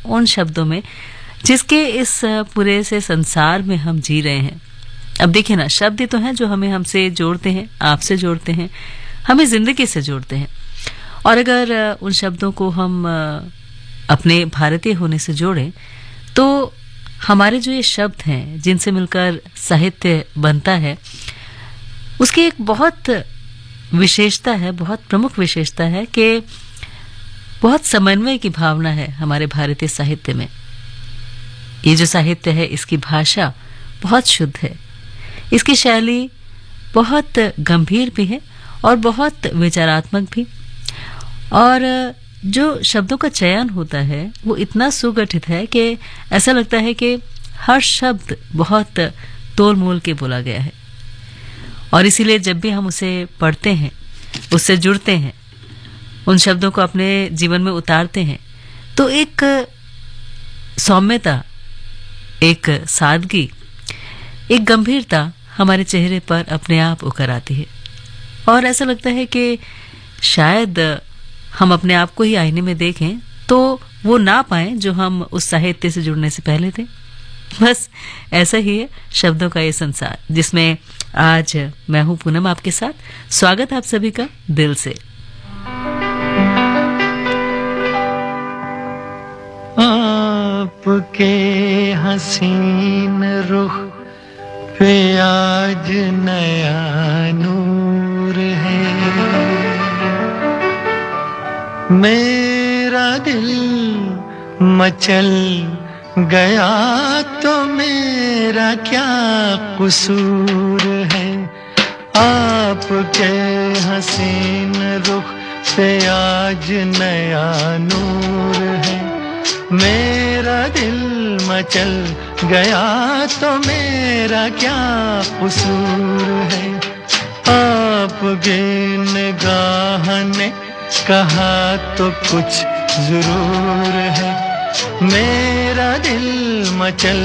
उन शब्दों में जिसके इस पूरे से संसार में हम जी रहे हैं। अब देखिए ना, शब्द ही तो हैं जो हमें हमसे जोड़ते हैं, आपसे जोड़ते हैं, हमें जिंदगी से जोड़ते हैं। और अगर उन शब्दों को हम अपने भारतीय होने से जोड़ें तो हमारे जो ये शब्द हैं जिनसे मिलकर साहित्य बनता है, उसकी एक बहुत विशेषता है, बहुत प्रमुख विशेषता है कि बहुत समन्वय की भावना है हमारे भारतीय साहित्य में। ये जो साहित्य है, इसकी भाषा बहुत शुद्ध है, इसकी शैली बहुत गंभीर भी है और बहुत विचारात्मक भी। और जो शब्दों का चयन होता है वो इतना सुगठित है कि ऐसा लगता है कि हर शब्द बहुत तोल मोल के बोला गया है। और इसीलिए जब भी हम उसे पढ़ते हैं, उससे जुड़ते हैं, उन शब्दों को अपने जीवन में उतारते हैं, तो एक सौम्यता, एक सादगी, एक गंभीरता हमारे चेहरे पर अपने आप उकर आती है। और ऐसा लगता है कि शायद हम अपने आप को ही आईने में देखें तो वो ना पाएं जो हम उस साहित्य से जुड़ने से पहले थे। बस ऐसा ही है शब्दों का ये संसार, जिसमें आज मैं हूं पूनम आपके साथ। स्वागत आप सभी का दिल से। आपके हसीन रुख पे आज नया नूर है, मेरा दिल मचल गया तो मेरा क्या कसूर है। आपके हसीन रुख पे आज नया नूर है, मेरा दिल मचल गया तो मेरा क्या कसूर है। आपकी निगाह ने कहा तो कुछ जरूर है, मेरा दिल मचल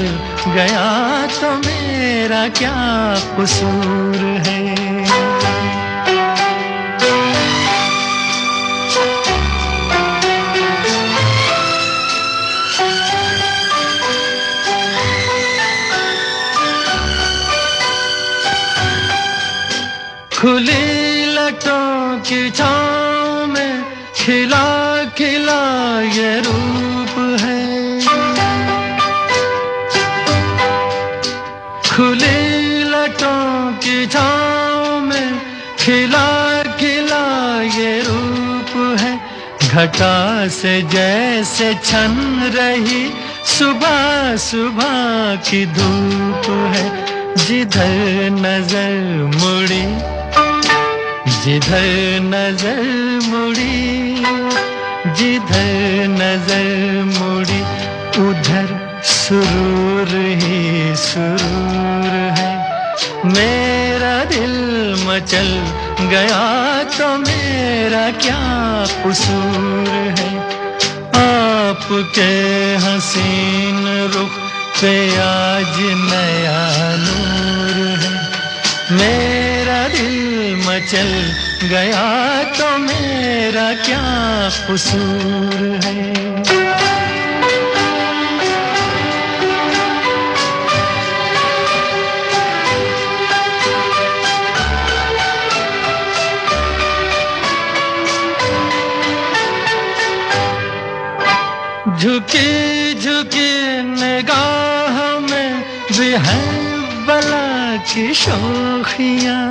गया तो मेरा क्या कसूर है। खुली लटों की छाँव में खिला खिला ये रूप है, खुली लटों की छाँव में खिला खिला ये रूप है। घटा से जैसे छन रही सुबह सुबह की धूप है। जिधर नजर मुड़ी, जिधर नजर मुड़ी, जिधर नजर मुड़ी, उधर सुरूर ही सुरूर है। मेरा दिल मचल गया तो मेरा क्या कसूर है। आपके हसीन रुख पे आज नया नूर है, मेरा दिल मचल गया तो मेरा क्या कसूर है। झुकी झुकी निगाह में भी है बला की शोखियाँ,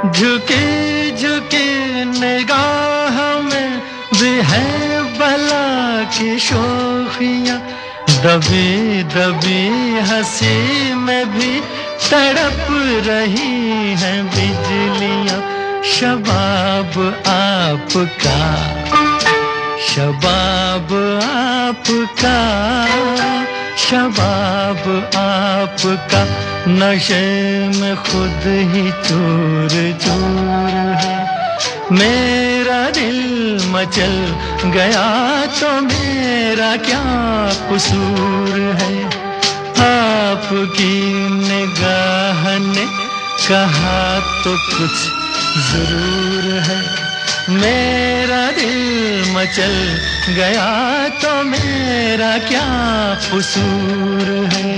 झुकी झुकी निगाह में भी है बला की शोखियाँ। दबी दबी हंसी में भी तड़प रही हैं बिजलियाँ। शबाब आपका, शबाब आपका, शबाब आपका नशे में खुद ही चूर चूर है। मेरा दिल मचल गया तो मेरा क्या कसूर है। आपकी निगाह ने कहा तो कुछ जरूर है, मेरा दिल मचल गया तो मेरा क्या कसूर है।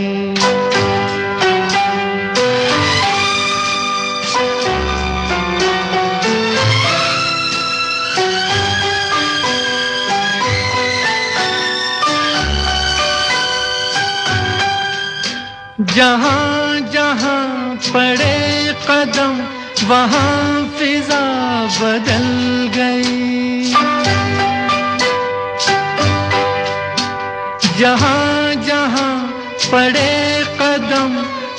जहाँ जहाँ पड़े कदम वहाँ फिजा बदल गई। जहाँ जहाँ पड़े कदम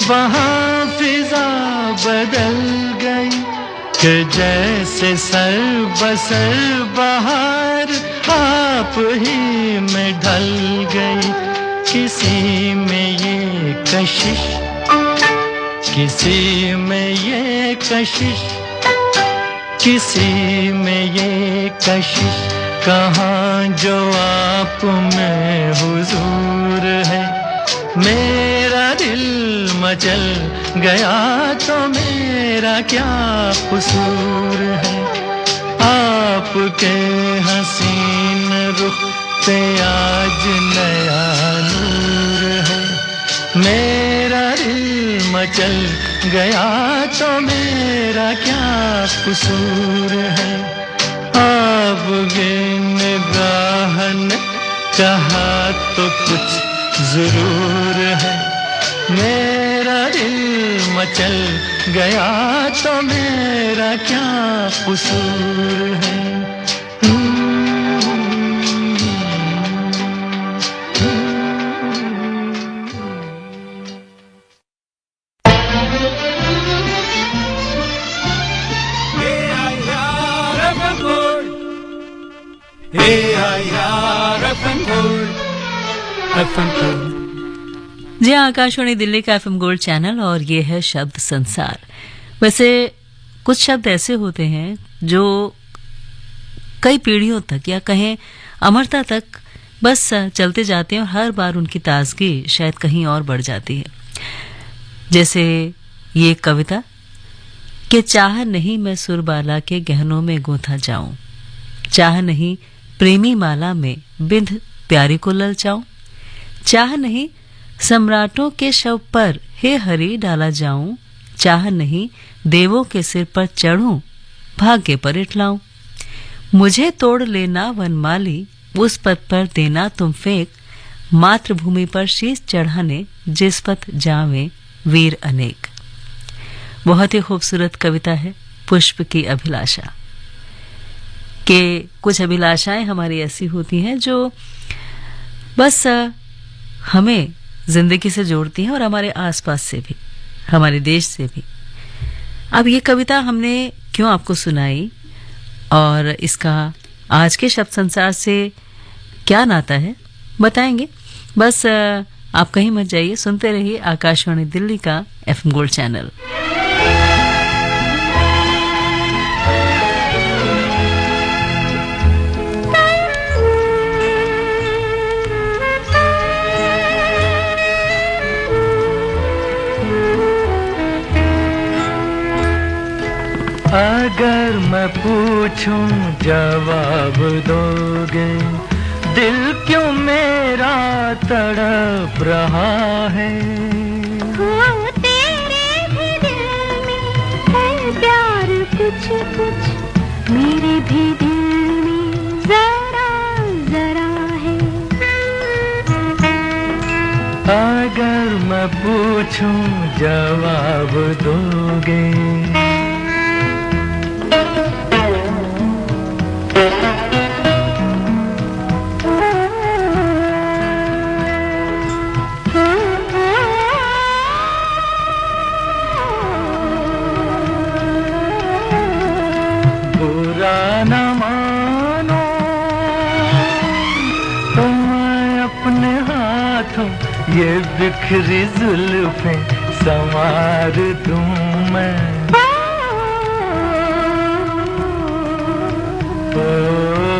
वहाँ फिजा बदल गई। कि जैसे सर बसर बहार आप ही में ढल गई। किसी में ये कशिश, किसी में ये कशिश, किसी में ये कशिश, कहाँ जो आप में हुजूर है। मेरा दिल मचल गया तो मेरा क्या कसूर है। आपके हसीन रुख पे आज नया नूर है। मेरा दिल मचल गया तो मेरा क्या कसूर है। आपके निगाह ने कहा तो कुछ जरूर है। मेरा दिल मचल गया तो मेरा क्या कसूर है। जी आकाशवाणी दिल्ली का एफएम गोल्ड चैनल और ये है शब्द संसार। वैसे कुछ शब्द ऐसे होते हैं जो कई पीढ़ियों तक या कहें अमरता तक बस चलते जाते हैं और हर बार उनकी ताजगी शायद कहीं और बढ़ जाती है। जैसे ये कविता कि चाह नहीं मैं सुरबाला के गहनों में गूंथा जाऊं, चाह नहीं प्रेमी माला में बिंध प्यारी को ललचाऊं, चाह नहीं सम्राटों के शव पर हे हरि डाला जाऊं, चाह नहीं देवों के सिर पर चढ़ूं भाग्य पर इठलाऊं। मुझे तोड़ लेना वनमाली उस पद पर देना तुम फेंक, मातृभूमि पर शीश चढ़ाने जिस पथ जावे वीर अनेक। बहुत ही खूबसूरत कविता है पुष्प की अभिलाषा। कि कुछ अभिलाषाएं हमारी ऐसी होती हैं जो बस हमें जिंदगी से जोड़ती हैं और हमारे आसपास से भी, हमारे देश से भी। अब ये कविता हमने क्यों आपको सुनाई और इसका आज के शब्द संसार से क्या नाता है बताएंगे। बस आप कहीं मत जाइए, सुनते रहिए आकाशवाणी दिल्ली का एफएम गोल्ड चैनल। अगर मैं पूछूं जवाब दोगे, दिल क्यों मेरा तड़प रहा है। हाँ, तेरे भी दिल में है प्यार कुछ कुछ, मेरे भी दिल में जरा जरा है। अगर मैं पूछूं जवाब दोगे, न मानो तो मैं अपने हाथों ये बिखरी जुल्फें संवार दूं मैं। ओ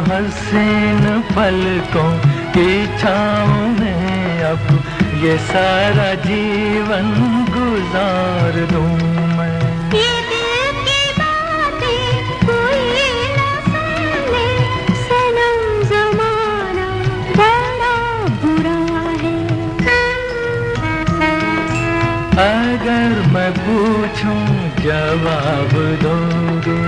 हसीन पलकों की छाँव में अब ये सारा जीवन गुजार दूं मैं। जवाब दोगे।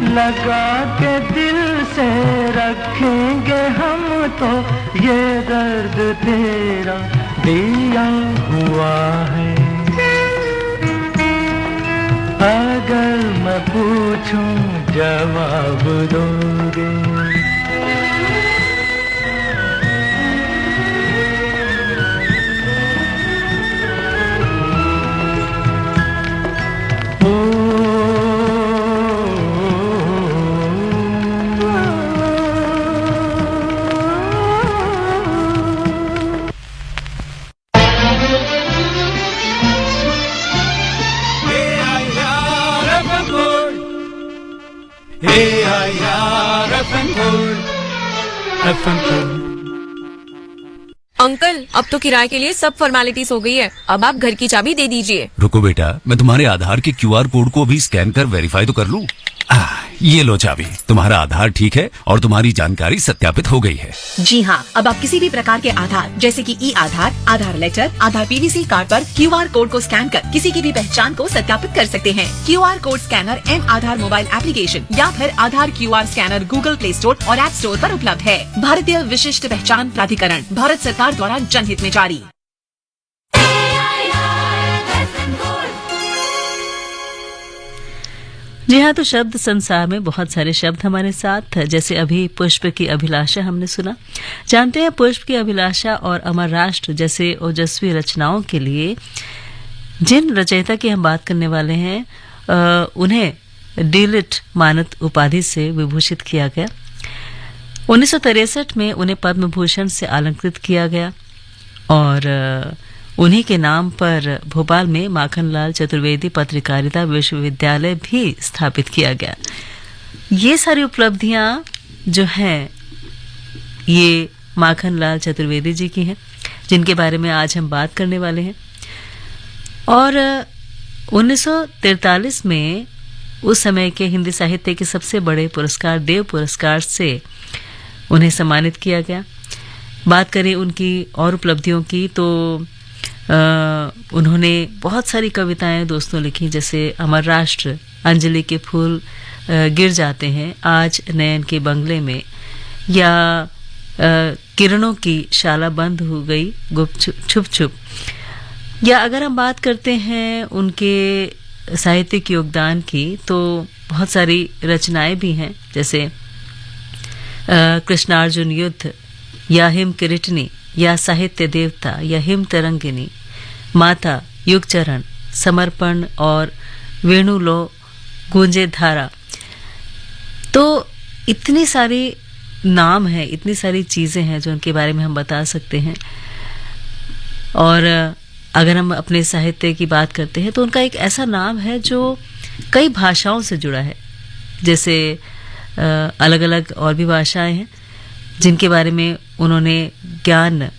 लगा के दिल से रखेंगे हम तो ये दर्द तेरा दिया हुआ है। अगर मैं पूछूं जवाब दोगे। अंकल, अब तो किराए के लिए सब फॉर्मेलिटीज हो गई है। अब आप घर की चाबी दे दीजिए। रुको बेटा, मैं तुम्हारे आधार के क्यूआर कोड को अभी स्कैन कर वेरीफाई तो कर लूं। ये लो चाबी। तुम्हारा आधार ठीक है और तुम्हारी जानकारी सत्यापित हो गई है। जी हाँ, अब आप किसी भी प्रकार के आधार जैसे कि ई आधार, आधार लेटर, आधार पीवीसी कार्ड पर क्यूआर कोड को स्कैन कर किसी की भी पहचान को सत्यापित कर सकते हैं। QR code scanner M Aadhaar mobile application या फिर Aadhaar QR scanner Google Play Store और ऐप स्टोर पर उपलब्ध है। भारतीय विशिष्ट पहचान प्राधिकरण, भारत सरकार द्वारा जनहित में जारी। जी हाँ, तो शब्द संसार में बहुत सारे शब्द हमारे साथ, जैसे अभी पुष्प की अभिलाषा हमने सुना। जानते हैं पुष्प की अभिलाषा और अमर राष्ट्र जैसे ओजस्वी रचनाओं के लिए जिन रचयिता की हम बात करने वाले हैं उन्हें डीलिट मानद उपाधि से विभूषित किया गया। 1963 में उन्हें पद्म भूषण से अलंकृत किया गया और उन्हीं के नाम पर भोपाल में माखनलाल चतुर्वेदी पत्रकारिता विश्वविद्यालय भी स्थापित किया गया। ये सारी उपलब्धियां जो हैं ये माखनलाल चतुर्वेदी जी की हैं, जिनके बारे में आज हम बात करने वाले हैं। और 1943 में उस समय के हिंदी साहित्य के सबसे बड़े पुरस्कार देव पुरस्कार से उन्हें सम्मानित किया गया। बात करें उनकी और उपलब्धियों की तो उन्होंने बहुत सारी कविताएं दोस्तों लिखी, जैसे अमर राष्ट्र, अंजलि के फूल गिर जाते हैं, आज नयन के बंगले में, या किरणों की शाला बंद हो गई गुप्त छुप छुप। या अगर हम बात करते हैं उनके साहित्यिक योगदान की तो बहुत सारी रचनाएं भी हैं, जैसे कृष्णार्जुन युद्ध या हिम किरीटनी या साहित्य देवता या हिम तरंगिनी, माता, युगचरण, समर्पण और वेणु लो गूंजे धारा। तो इतनी सारी नाम है, इतनी सारी चीजें हैं जो उनके बारे में हम बता सकते हैं। और अगर हम अपने साहित्य की बात करते हैं तो उनका एक ऐसा नाम है जो कई भाषाओं से जुड़ा है, जैसे अलग अलग और भी भाषाएं हैं जिनके बारे में उन्होंने ज्ञान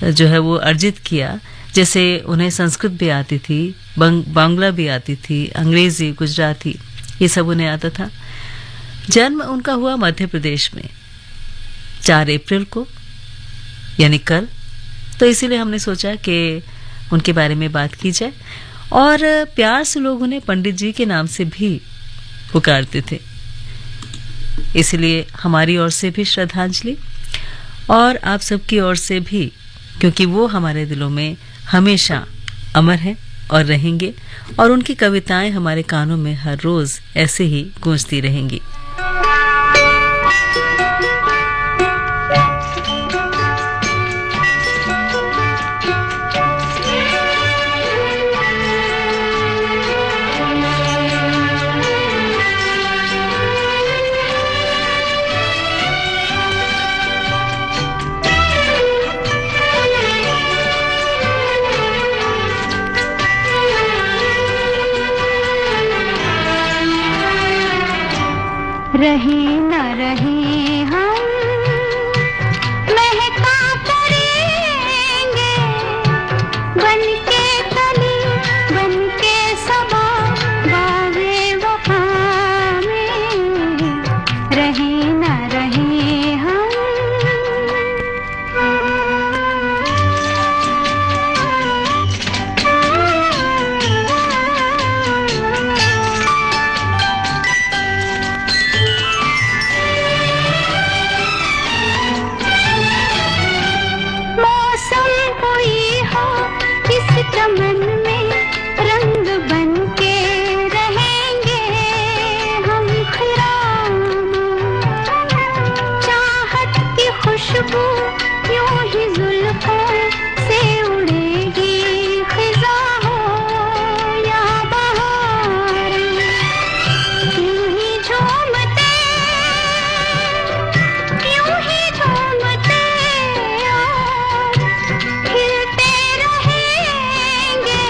जो है वो अर्जित किया। जैसे उन्हें संस्कृत भी आती थी, बांग्ला भी आती थी, अंग्रेजी, गुजराती, ये सब उन्हें आता था। जन्म उनका हुआ मध्य प्रदेश में 4 अप्रैल को, यानी कल। तो इसीलिए हमने सोचा कि उनके बारे में बात की जाए। और प्यार से लोग उन्हें पंडित जी के नाम से भी पुकारते थे, इसलिए हमारी ओर से भी श्रद्धांजलि और आप सबकी ओर से भी, क्योंकि वो हमारे दिलों में हमेशा अमर हैं और रहेंगे, और उनकी कविताएं हमारे कानों में हर रोज ऐसे ही गूंजती रहेंगी। रहे न रहे हम महका करेंगे बन के कली बन के सबा बागे वफा में रहे न रहे हम। चमन में रंग बन के रहेंगे हम खिरामा, चाहत की खुशबू यूं ही जुल्फों से उड़ेगी खिजा हो या बहार, यूं ही झूमते खिलते रहेंगे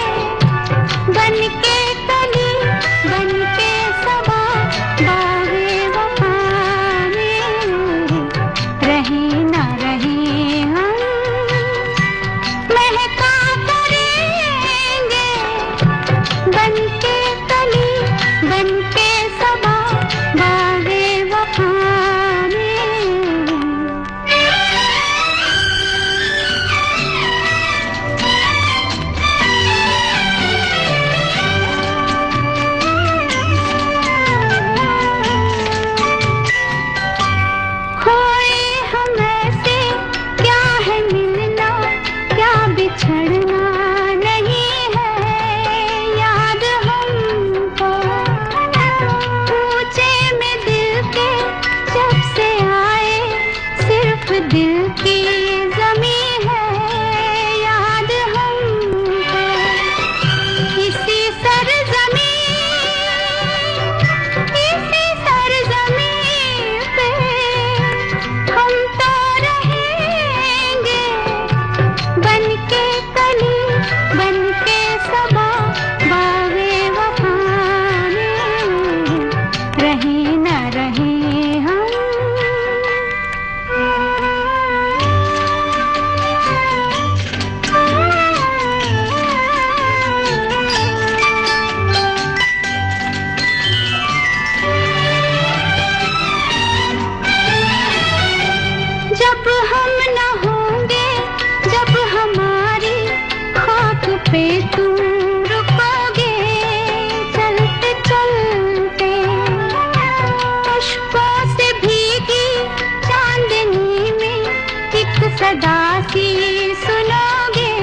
बन के कली बन के सबा बागे वफा में रहे न रहे हम महका करेंगे बन के कली बन के सबा बागे वफा में। बिछड़ना नहीं है याद हमको, ऊंचे में दिल के जब से आए सिर्फ दिल की ज़मीं है याद हमको, इसी सरज़मीं पे हम तो रहेंगे बन के कली बन के सबा बागे वफा में रहे न रहे हम। जब हम न होंगे जब हमारी खाक पे तुम रुकोगे चलते चलते, अश्कों से भीगी चांदनी में एक सदा सी सुनोगे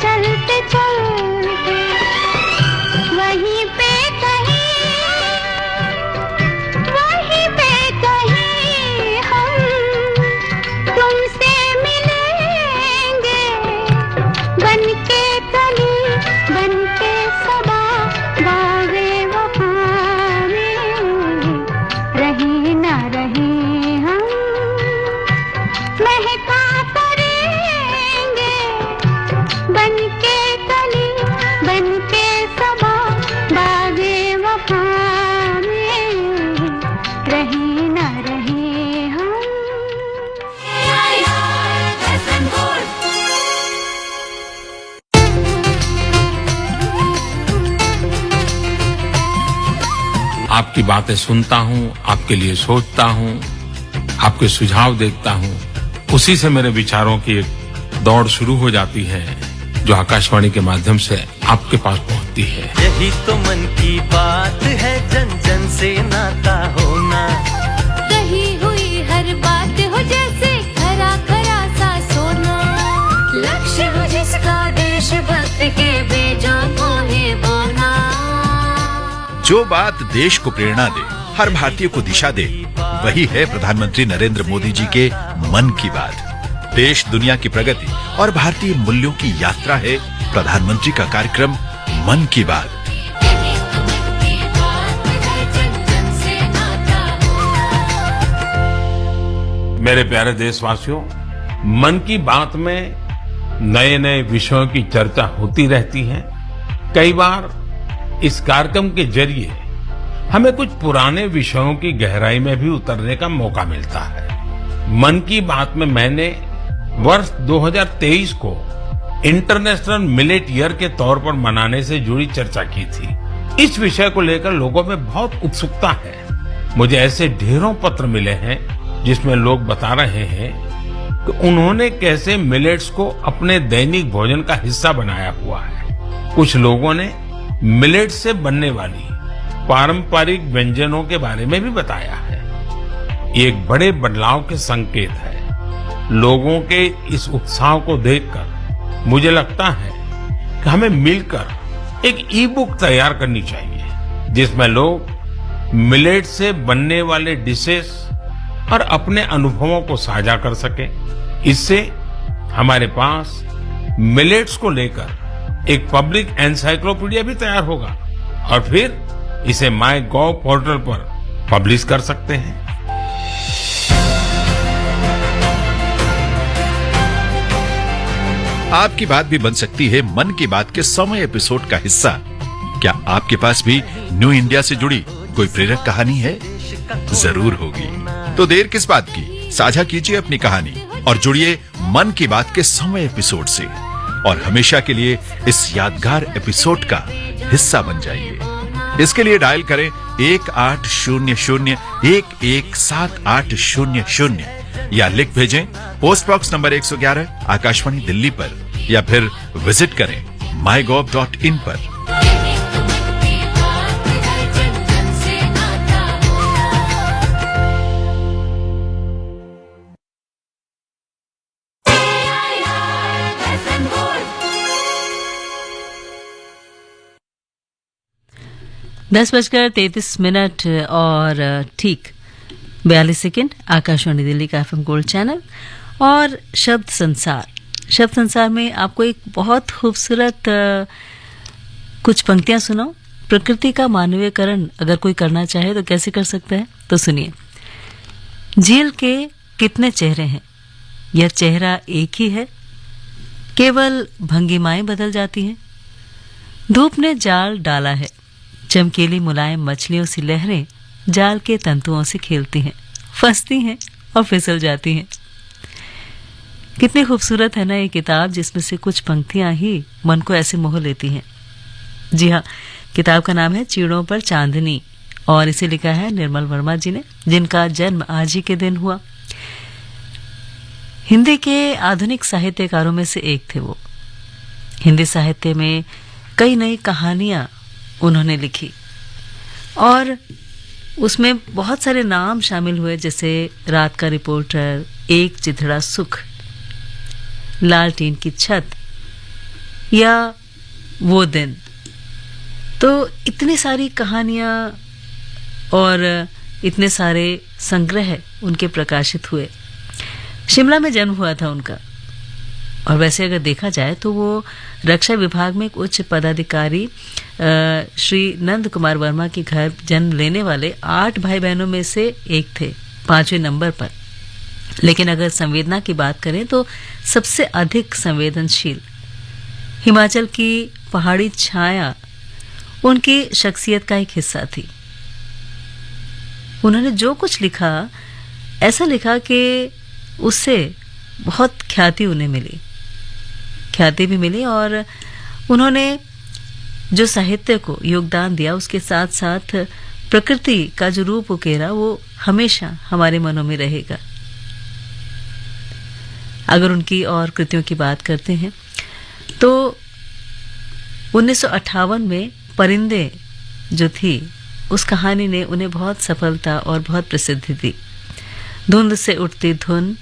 चलते चलते, वहीं पे कहीं हम तुमसे मिलेंगे बन के कली बन के सबा बागे वफा में रहे न रहे हम महका करेंगे बन के कली बन के सबा बागे वफा में रहे न रहे हम। आपकी बातें सुनता हूँ, आपके लिए सोचता हूँ, आपके सुझाव देखता हूँ, उसी से मेरे विचारों की एक दौड़ शुरू हो जाती है जो आकाशवाणी के माध्यम से आपके पास पहुँचती है। यही तो मन की बात है, जन जन से नाता होना, कही हुई हर बात हो जैसे खरा खरा सा सोना, लक्ष्य हो जिसका देशभक्त के बेजों को है बोना। जो बात देश को प्रेरणा दे, हर भारतीय को दिशा दे, वही है प्रधानमंत्री नरेंद्र मोदी जी के मन की बात। देश दुनिया की प्रगति और भारतीय मूल्यों की यात्रा है प्रधानमंत्री का कार्यक्रम मन की बात। मेरे प्यारे देशवासियों, मन की बात में नए नए विषयों की चर्चा होती रहती है। कई बार इस कार्यक्रम के जरिए हमें कुछ पुराने विषयों की गहराई में भी उतरने का मौका मिलता है। मन की बात में मैंने वर्ष 2023 को इंटरनेशनल मिलेट ईयर के तौर पर मनाने से जुड़ी चर्चा की थी। इस विषय को लेकर लोगों में बहुत उत्सुकता है। मुझे ऐसे ढेरों पत्र मिले हैं जिसमें लोग बता रहे हैं कि उन्होंने कैसे मिलेट्स को अपने दैनिक भोजन का हिस्सा बनाया हुआ है। कुछ लोगों ने मिलेट से बनने वाली पारंपरिक व्यंजनों के बारे में भी बताया है। ये एक बड़े बदलाव के संकेत है। लोगों के इस उत्साह को देखकर मुझे लगता है कि हमें मिलकर एक ई बुक तैयार करनी चाहिए जिसमें लोग मिलेट से बनने वाले डिशेस और अपने अनुभवों को साझा कर सकें। इससे हमारे पास मिलेट्स को लेकर एक पब्लिक एनसाइक्लोपीडिया भी तैयार होगा और फिर इसे माय गॉव पोर्टल पर पब्लिश कर सकते हैं। आपकी बात भी बन सकती है मन की बात के 100वें एपिसोड का हिस्सा। क्या आपके पास भी न्यू इंडिया से जुड़ी कोई प्रेरक कहानी है? जरूर होगी। तो देर किस बात की, साझा कीजिए अपनी कहानी और जुड़िए मन की बात के 100वें एपिसोड से और हमेशा के लिए इस यादगार एपिसोड का हिस्सा बन जाइए। इसके लिए डायल करें 1800-117800 या लिख भेजें post box number 111 Akashvani Delhi पर या फिर विजिट करें mygov.in पर। दस बजकर 33 और ठीक 42 सेकेंड। आकाशवाणी दिल्ली का FM गोल्ड चैनल और शब्द संसार में आपको एक बहुत खूबसूरत कुछ पंक्तियां सुनाऊं। प्रकृति का मानवीयकरण अगर कोई करना चाहे तो कैसे कर सकता है, तो सुनिए। झील के कितने चेहरे हैं, यह चेहरा एक ही है, केवल भंगिमाएं बदल जाती हैं। धूप ने जाल डाला है, चमकीली मुलायम मछलियों सी लहरें जाल के तंतुओं से खेलती हैं, फंसती हैं और फिसल जाती हैं। कितनी खूबसूरत है ना ये किताब, जिसमें से कुछ पंक्तियां ही मन को ऐसे मोह लेती हैं। जी हाँ, किताब का नाम है चीड़ों पर चांदनी और इसे लिखा है निर्मल वर्मा जी ने, जिनका जन्म आज ही के दिन हुआ। हिंदी के आधुनिक साहित्यकारों में से एक थे वो। हिंदी साहित्य में कई नई कहानियां उन्होंने लिखी और उसमें बहुत सारे नाम शामिल हुए, जैसे रात का रिपोर्टर, एक चिथड़ा सुख, लालटीन की छत या वो दिन। तो इतनी सारी कहानियां और इतने सारे संग्रह उनके प्रकाशित हुए। शिमला में जन्म हुआ था उनका और वैसे अगर देखा जाए तो वो रक्षा विभाग में एक उच्च पदाधिकारी श्री नंद कुमार वर्मा के घर जन्म लेने वाले 8 भाई बहनों में से एक थे, 5वें नंबर पर। लेकिन अगर संवेदना की बात करें तो सबसे अधिक संवेदनशील हिमाचल की पहाड़ी छाया उनकी शख्सियत का एक हिस्सा थी। उन्होंने जो कुछ लिखा, ऐसा लिखा कि उससे बहुत ख्याति उन्हें मिली, ख्याति भी मिली और उन्होंने जो साहित्य को योगदान दिया उसके साथ साथ प्रकृति का जो रूप उकेरा वो हमेशा हमारे मनों में रहेगा। अगर उनकी और कृतियों की बात करते हैं तो 1958 में परिंदे जो थी उस कहानी ने उन्हें बहुत सफलता और बहुत प्रसिद्धि दी। धुंध से उठती धुन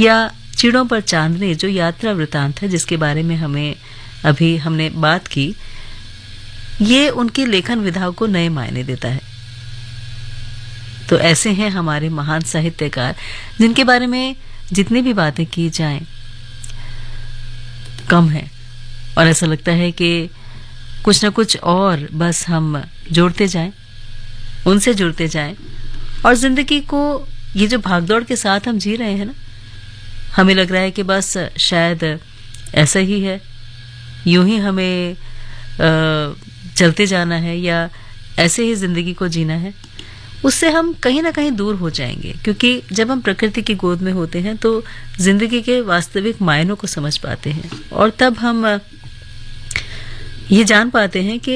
या चिड़ों पर चांदनी जो यात्रा वृतांत है, जिसके बारे में अभी हमने बात की, ये उनकी लेखन विधा को नए मायने देता है। तो ऐसे हैं हमारे महान साहित्यकार जिनके बारे में जितनी भी बातें की जाएं कम है और ऐसा लगता है कि कुछ ना कुछ और बस हम जोड़ते जाएं, उनसे जुड़ते जाएं और जिंदगी को ये जो भागदौड़ के साथ हम जी रहे हैं ना, हमें लग रहा है कि बस शायद ऐसा ही है, यूं ही हमें चलते जाना है या ऐसे ही जिंदगी को जीना है, उससे हम कहीं ना कहीं दूर हो जाएंगे। क्योंकि जब हम प्रकृति की गोद में होते हैं तो जिंदगी के वास्तविक मायनों को समझ पाते हैं, और तब हम ये जान पाते हैं कि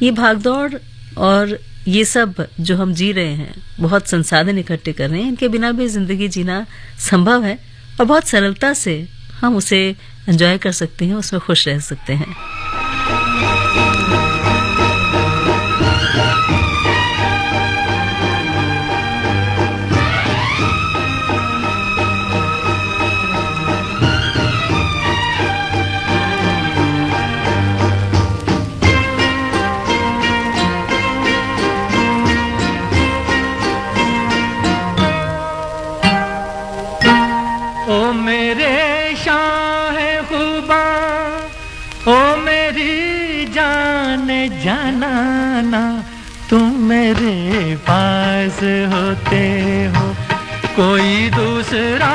ये भागदौड़ और ये सब जो हम जी रहे हैं, बहुत संसाधन इकट्ठे कर रहे हैं, इनके बिना भी जिंदगी जीना संभव है और बहुत सरलता से हम उसे एंजॉय कर सकते हैं, उसमें खुश रह सकते हैं। ओ मेरे शाह खुबा, ओ मेरी जान जानाना, तुम मेरे पास होते हो कोई दूसरा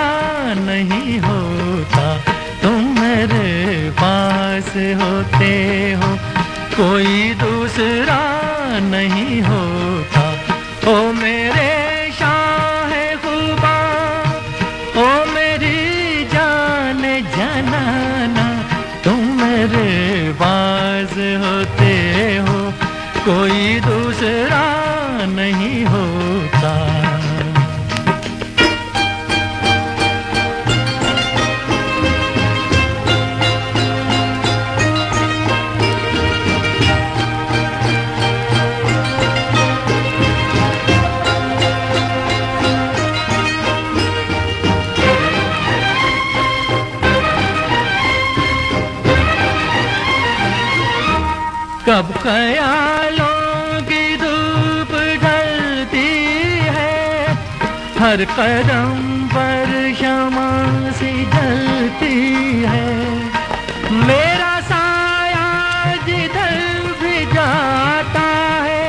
नहीं होता, तुम मेरे पास होते हो कोई दूसरा नहीं होता। ओ मेरे शाह खुबा, ओ मेरी जान जनाना, तुम मेरे पास होते हो कोई दूसरा नहीं होता। कब ख्यालों की धूप ढलती है, हर कदम पर शमा सी जलती है, मेरा साया जिधर भी जाता है,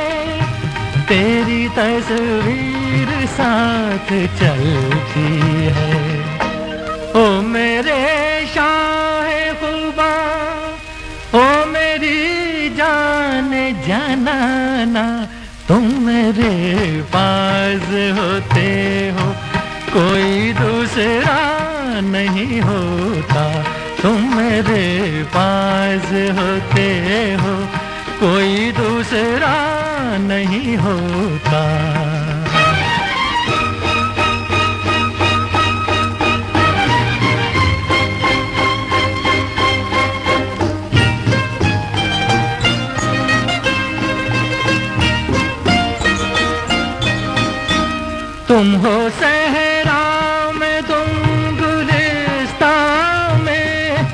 तेरी तस्वीर साथ चलती है। ओ मेरे शाह खुबा, ओ मेरी जान जनाना, तुम मेरे पास होते हो कोई दूसरा नहीं होता, तुम मेरे पास होते हो कोई दूसरा नहीं होता। तुम हो सहरा में, तुम गुलिस्तान में,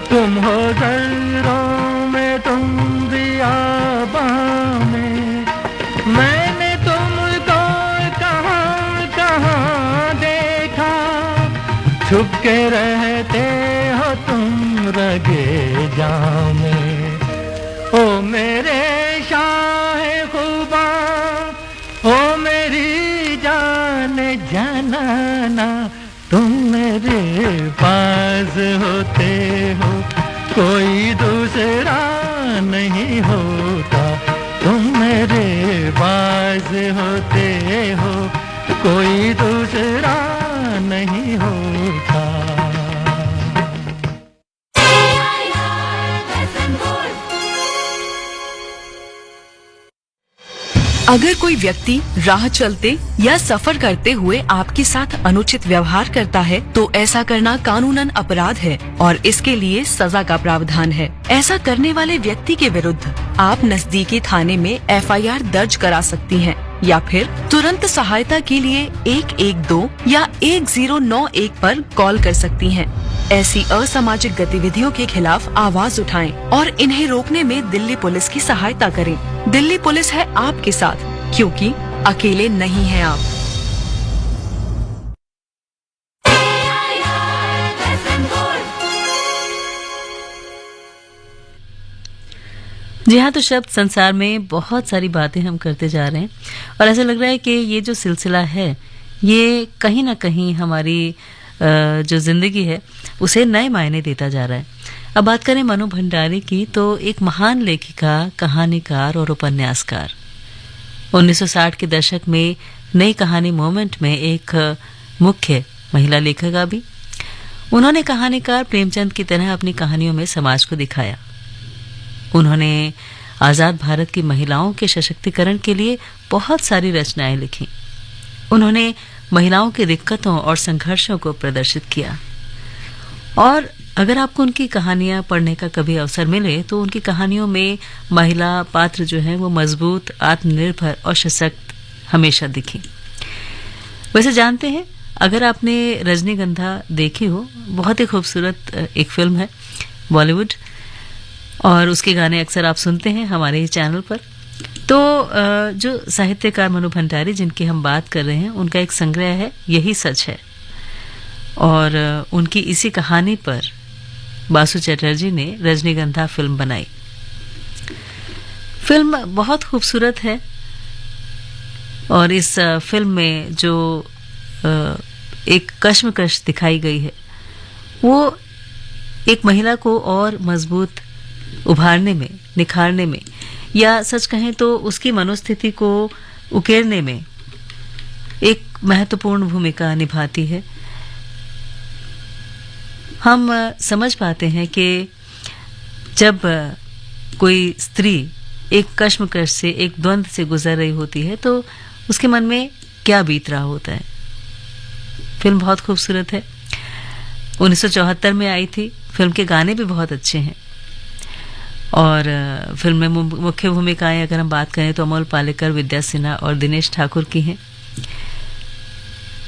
तुम हो ज़र्रों में, तुम बियाबां में, मैंने तुमको कहाँ कहाँ देखा, छुप के रहते हो तुम रगे जाम में। ओ मेरे शाह खुबा, ओ मेरी जान जनाना, तुम मेरे पास होते हो कोई दूसरा नहीं होता, तुम मेरे पास होते हो कोई दूसरा नहीं होता। अगर कोई व्यक्ति राह चलते या सफर करते हुए आपके साथ अनुचित व्यवहार करता है तो ऐसा करना कानूनन अपराध है और इसके लिए सजा का प्रावधान है। ऐसा करने वाले व्यक्ति के विरुद्ध आप नजदीकी थाने में FIR दर्ज करा सकती हैं या फिर तुरंत सहायता के लिए 112 या 1091 पर कॉल कर सकती हैं। ऐसी असामाजिक गतिविधियों के खिलाफ आवाज उठाएं और इन्हें रोकने में दिल्ली पुलिस की सहायता करें। दिल्ली पुलिस है आपके साथ, क्योंकि अकेले नहीं हैं आप। जी हाँ, तो शब्द संसार में बहुत सारी बातें हम करते जा रहे हैं और ऐसा लग रहा है कि ये जो सिलसिला है ये कहीं ना कहीं हमारी जो जिंदगी है उसे नए मायने देता जा रहा है। अब बात करें मनु भंडारी की, तो एक महान लेखिका, कहानीकार और उपन्यासकार 1960 के दशक में नई कहानी मोमेंट में एक मुख्य महिला लेखिका भी। उन्होंने कहानीकार प्रेमचंद की तरह अपनी कहानियों में समाज को दिखाया। उन्होंने आजाद भारत की महिलाओं के सशक्तिकरण के लिए बहुत सारी रचनाएं लिखी। उन्होंने महिलाओं की दिक्कतों और संघर्षों को प्रदर्शित किया। और अगर आपको उनकी कहानियां पढ़ने का कभी अवसर मिले तो उनकी कहानियों में महिला पात्र जो है वो मजबूत, आत्मनिर्भर और सशक्त हमेशा दिखी। वैसे जानते हैं, अगर आपने रजनीगंधा देखी हो, बहुत ही खूबसूरत एक फिल्म है बॉलीवुड, और उसके गाने अक्सर आप सुनते हैं हमारे ही चैनल पर। तो जो साहित्यकार मनु भंडारी जिनकी हम बात कर रहे हैं, उनका एक संग्रह है यही सच है, और उनकी इसी कहानी पर बासु चटर्जी ने रजनीगंधा फिल्म बनाई। फिल्म बहुत खूबसूरत है और इस फिल्म में जो एक कश्मकश दिखाई गई है वो एक महिला को और मजबूत उभारने में, निखारने में, या सच कहें तो उसकी मनोस्थिति को उकेरने में एक महत्वपूर्ण भूमिका निभाती है। हम समझ पाते हैं कि जब कोई स्त्री एक कश्मकश से, एक द्वंद्व से गुजर रही होती है तो उसके मन में क्या बीत रहा होता है। फिल्म बहुत खूबसूरत है, 1974 में आई थी। फिल्म के गाने भी बहुत अच्छे हैं और फिल्म में मुख्य भूमिकाएं अगर हम बात करें तो अमोल पालेकर, विद्या सिन्हा और दिनेश ठाकुर की हैं।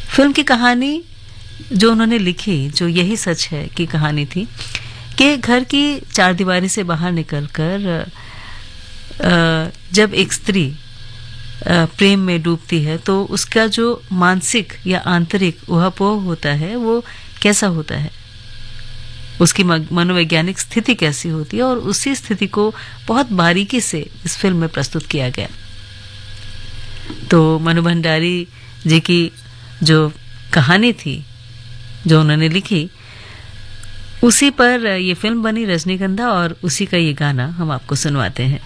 फिल्म की कहानी जो उन्होंने लिखी, जो यही सच है की कहानी थी कि घर की चारदीवारी से बाहर निकलकर जब एक स्त्री प्रेम में डूबती है तो उसका जो मानसिक या आंतरिक ऊहापोह होता है वो कैसा होता है, उसकी मनोवैज्ञानिक स्थिति कैसी होती है, और उसी स्थिति को बहुत बारीकी से इस फिल्म में प्रस्तुत किया गया। तो मनु भंडारी जी की जो कहानी थी जो उन्होंने लिखी, उसी पर ये फिल्म बनी रजनीगंधा, और उसी का ये गाना हम आपको सुनवाते हैं।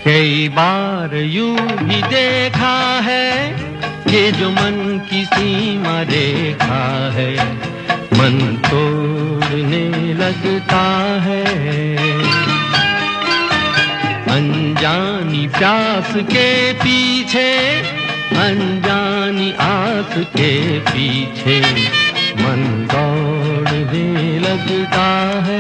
कई बार यूं भी देखा है ये जो मन की सीमा रेखा है, मन तोड़ने लगता है। अनजानी प्यास के पीछे, अनजानी आस के पीछे मन दौड़ने लगता है।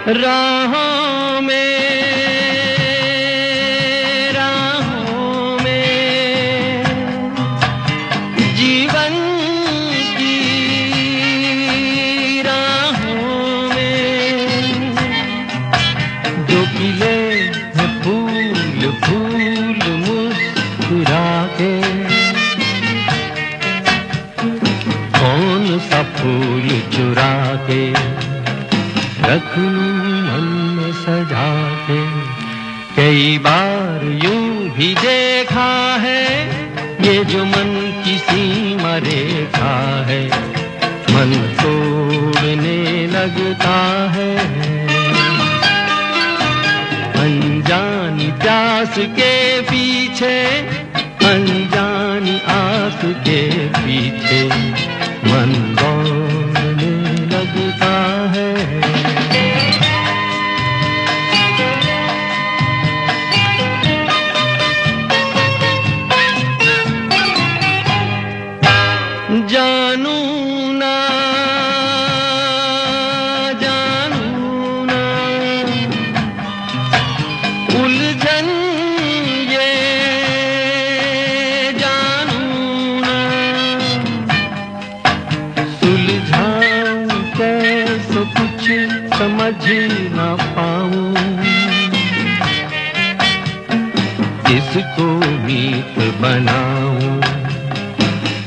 राहों में, राहों में जीवन की राहों में जो खिले हैं फूल फूल मुस्कुरा के, कौन सा फूल चुरा के रखूं मन में सजा के। कई बार यूं भी देखा है ये जो मन की सीमा रेखा है, मन तोड़ने लगता है। अनजानी प्यास के पीछे, अनजानी आस के पीछे मन दौड़ने लगता है। जानू ना, जानू ना उलझन ये, जानू ना सुलझ समझ न पाऊं, किसको मीत बनाऊं,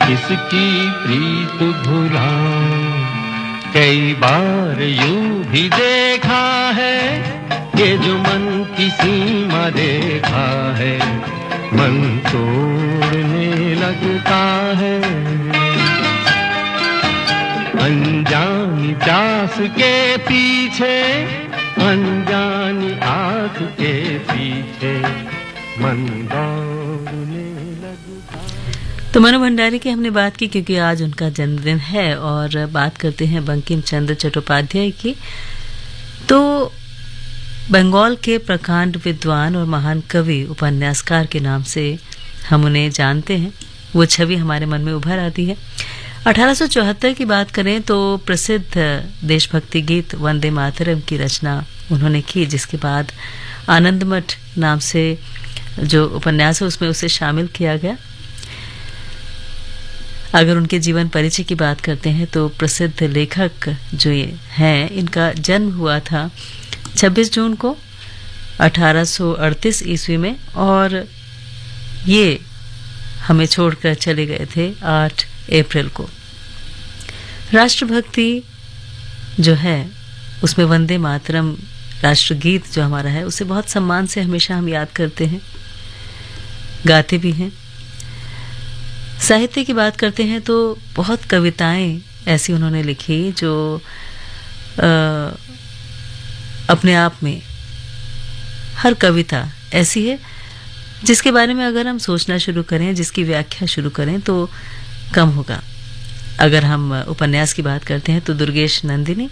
किसकी प्रीत भुलाऊं। कई बार यूं भी देखा है, ये जो मन की सीमा रेखा है, मन तोड़ने लगता है। अनजानी प्यास के पीछे, अनजानी आँख के पीछे मन दौड़ने लगता। तो मनु भंडारी की हमने बात की क्योंकि आज उनका जन्मदिन है, और बात करते हैं बंकिम चंद्र चट्टोपाध्याय की। तो बंगाल के प्रकांड विद्वान और महान कवि उपन्यासकार के नाम से हम उन्हें जानते हैं, वो छवि हमारे मन में उभर आती है। 1874 की बात करें तो प्रसिद्ध देशभक्ति गीत वंदे मातरम की रचना उन्होंने की, जिसके बाद आनंदमठ नाम से जो उपन्यास है उसमें उसे शामिल किया गया। अगर उनके जीवन परिचय की बात करते हैं तो प्रसिद्ध लेखक जो ये हैं, इनका जन्म हुआ था 26 जून को 1838 ईस्वी में, और ये हमें छोड़कर चले गए थे 8 अप्रैल को। राष्ट्रभक्ति जो है उसमें वंदे मातरम राष्ट्रगीत जो हमारा है उसे बहुत सम्मान से हमेशा हम याद करते हैं, गाते भी हैं। साहित्य की बात करते हैं तो बहुत कविताएं ऐसी उन्होंने लिखी जो अपने आप में हर कविता ऐसी है जिसके बारे में अगर हम सोचना शुरू करें, जिसकी व्याख्या शुरू करें तो कम होगा। अगर हम उपन्यास की बात करते हैं तो दुर्गेश नंदिनी,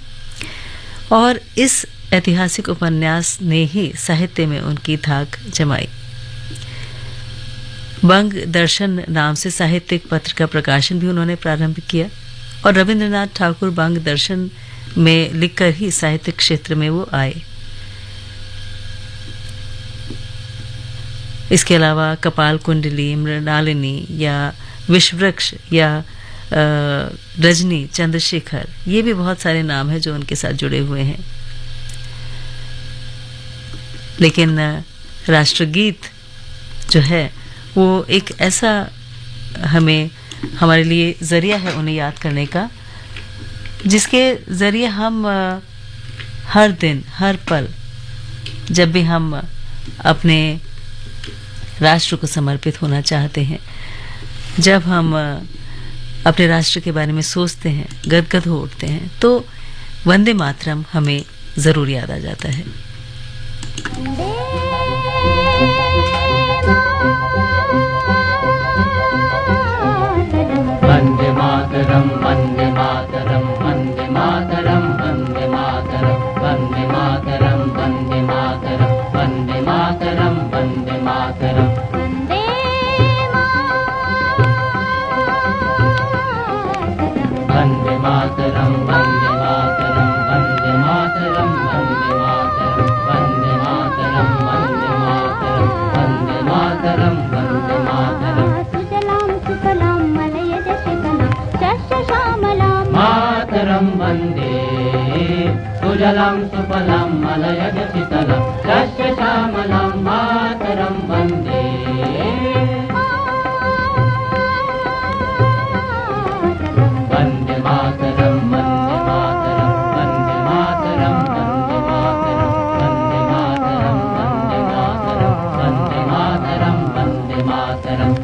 और इस ऐतिहासिक उपन्यास ने ही साहित्य में उनकी धाक जमाई। बंग दर्शन नाम से साहित्यिक पत्र का प्रकाशन भी उन्होंने प्रारंभ किया, और रविंद्रनाथ ठाकुर बंग दर्शन में लिखकर ही साहित्यिक क्षेत्र में वो आए। इसके अलावा कपाल कुंडली, मृणालिनी या विषवृक्ष या रजनी, चंद्रशेखर, ये भी बहुत सारे नाम हैं जो उनके साथ जुड़े हुए हैं। लेकिन राष्ट्रगीत जो है वो एक ऐसा हमारे लिए जरिया है उन्हें याद करने का, जिसके जरिए हम हर दिन हर पल जब भी हम अपने राष्ट्र को समर्पित होना चाहते हैं, जब हम अपने राष्ट्र के बारे में सोचते हैं, गदगद हो उठते हैं, तो वंदे मातरम हमें जरूर याद आ जाता है। वंदे मातरम, वंदे मातरम, वंदे मातरम, वंदे मातरम, वंदे मातरम, वंदे मातरम, वंदे मातरम, वंदे मातरम। वंदे मातरम, वंदे मातरम, वंदे मातरम, वंदे मातरम, वंदे मातरम, वंदे मातरम, वंदे मातरम, वंदे मातरम। सुजलाम सुफलाम मलयज शितलाम शस्य श्यामलाम मातरम वंदे। सुजलाम सुफलाम मलयज शितलाम शस्य श्यामलाम मातरम वंदे। वंदे मातरम, वंदे मातरम, वंदे मातरम, वंदे मातरम, वंदे मातरम, वंदे मातरम, वंदे मातरम, वंदे मातरम।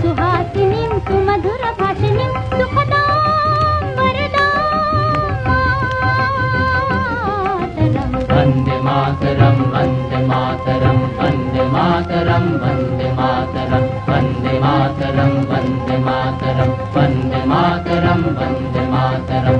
सुहासिनीं सुमधुर भाषिणीं सुखदां वरदां वंदे मातरम, वंदे मातरम, वंदे मातरम, वंदे मातरम, वंदे मातरम, वंदे मातरम, वंदे मातरम, वंदे मातरम।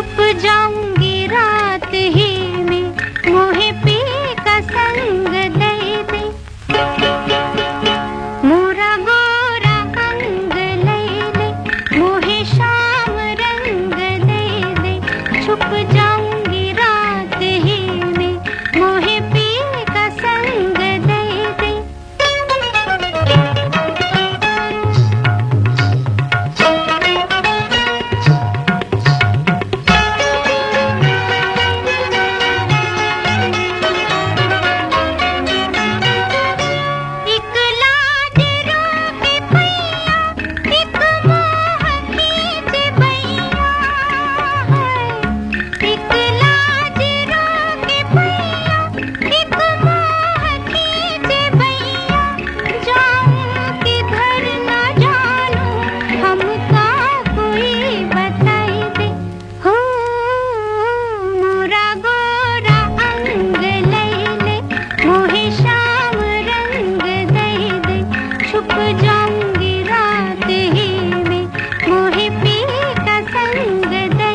छुप जाऊंगी रात ही में मोहे पी का संग दे दे मोरा गोरा अंग ले ले मोहे शाम रंग दे दे छुप जाऊंगी रात ही में मोहे पी का संग दे दे एक लाज रोके पैया एक मोह खींचे बैया एक लाज रोके पैया एक मोह खींचे बैया जाऊं किधर न जानूं हमका कोई बताई दे हो मोरा गोरा अंग ले ले मोहे शाम रंग दे दे छुप जाऊंगी रात ही में मोहे पी का संग दे दे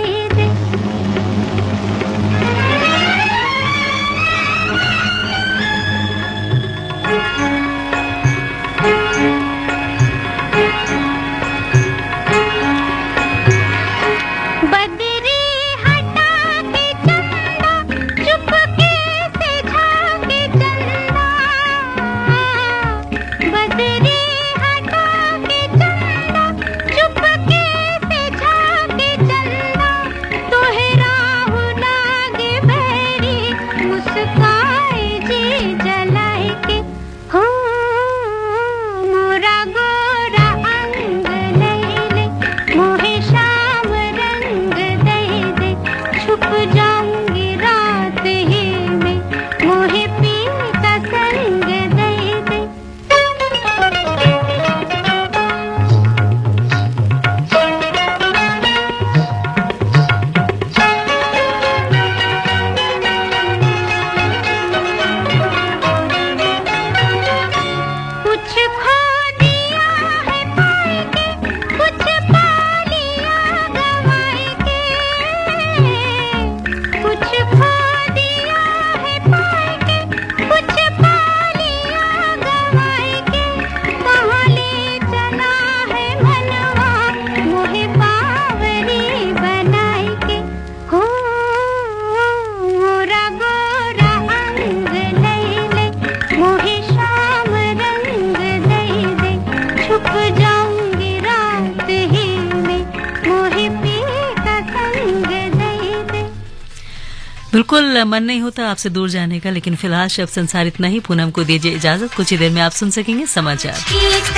बदरी हटा के चंदा चुपके से झाके चंदा बदरी हटा के चंदा चुपके से झाके चंदा तोहराहु लागे भैरी मुस्काए जी जलाए के हो मोरा गोरा अंग ले ले मोहे शाम रंग दे दे छुप जाऊंगी रात ही में मोहे पी का संग दे दे कुछ खो दिया है पाए के कुछ पा लिया गवाए के कुछ खो दिया है पाए के कुछ पा लिया गवाए के कहाँ ले चला है मनवा मोहे बावरी बनाए के हो मोरा गोरा अंग ले ले मोहे शाम रंग दे दे छुप जाऊंगी रात ही में मोहे पी का संग दे दे बिल्कुल मन नहीं होता आपसे दूर जाने का, लेकिन फिलहाल शब्द संसार इतना ही। पूनम को दीजिए इजाजत, कुछ ही देर में आप सुन सकेंगे समाचार। एक